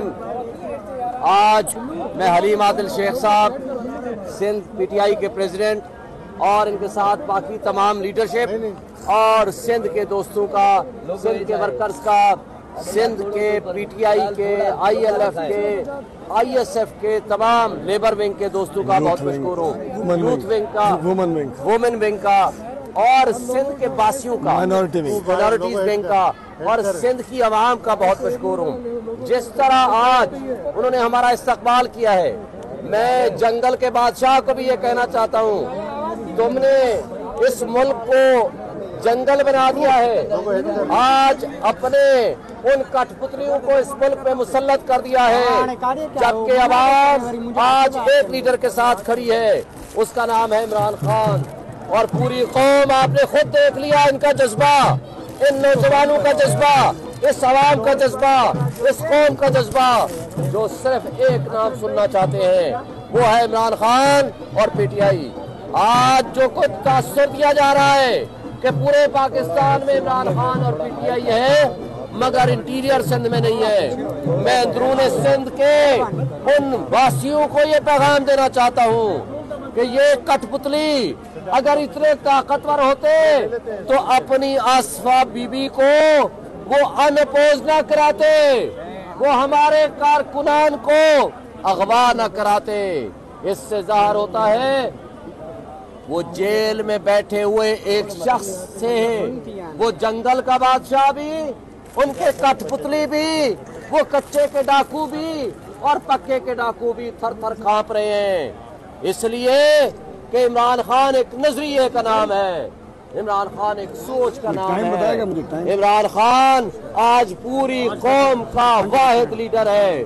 रहीम। आज मैं हलीम आदिल शेख साहब, सिंध पीटीआई के प्रेसिडेंट, और इनके साथ बाकी तमाम लीडरशिप और सिंध के दोस्तों का, सिंध के वर्कर्स का, सिंध के पीटीआई के, आईएलएफ के, आईएसएफ के तमाम लेबर विंग के दोस्तों का बहुत मशहूर हूँ, यूथ विंग का, वुमेन विंग का, और सिंध के बासियों का, माइनॉरिटीज विंग का, और सिंध की आवाम का बहुत मशहूर हूँ। जिस तरह आज उन्होंने हमारा इस्तकबाल किया है, मैं जंगल के बादशाह को भी ये कहना चाहता हूँ, तुमने इस मुल्क को जंगल बना दिया है। आज अपने उन कठपुतलियों को इस मुल्क में मुसल्लत कर दिया है, जबकि आवाम आज एक लीडर के साथ खड़ी है, उसका नाम है इमरान खान। और पूरी कौम, आपने खुद देख लिया इनका जज्बा, इन नौजवानों का जज्बा, इस आवाम का जज्बा, इस कौम का जज्बा, जो सिर्फ एक नाम सुनना चाहते हैं, वो है इमरान खान और पीटीआई। आज जो कुछ तासुर दिया जा रहा है कि पूरे पाकिस्तान में इमरान खान और पीटीआई है, मगर इंटीरियर सिंध में नहीं है। मैं अंदरून सिंध के उन वासियों को ये पैगाम देना चाहता हूँ कि ये कठपुतली अगर इतने ताकतवर होते तो अपनी आसफा बीबी को वो अनपोज न कराते, वो हमारे कारकुनान को अगवा न कराते। इससे जाहिर होता है वो जेल में बैठे हुए एक शख्स से, वो जंगल का बादशाह भी, उनके कठपुतली भी, वो कच्चे के डाकू भी और पक्के के डाकू भी थर थर कांप रहे हैं। इसलिए कि इमरान खान एक नजरिए का नाम है, इमरान खान एक सोच का नाम है। इमरान खान आज पूरी कौम का वाहिद लीडर है।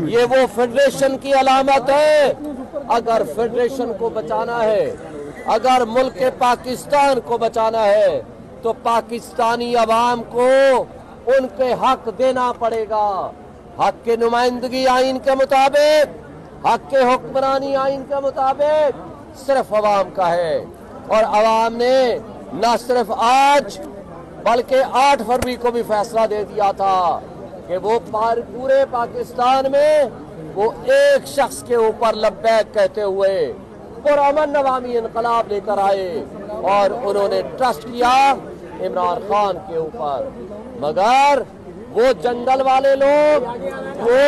ये वो फेडरेशन की अलामत है। अगर फेडरेशन को बचाना है, अगर मुल्क पाकिस्तान को बचाना है, तो पाकिस्तानी अवाम को उनके हक देना पड़ेगा। हक की नुमाइंदगी आइन के मुताबिक, हक के हुक्मरानी आइन के मुताबिक सिर्फ अवाम का है। और अवाम ने न सिर्फ आज बल्कि 8 फरवरी को भी फैसला दे दिया था कि वो पूरे पाकिस्तान में वो एक शख्स के ऊपर लब्बैक कहते हुए पुरअमन अवामी इनकलाब लेकर आए, और उन्होंने ट्रस्ट किया इमरान खान के ऊपर। मगर वो जंगल वाले लोग, वो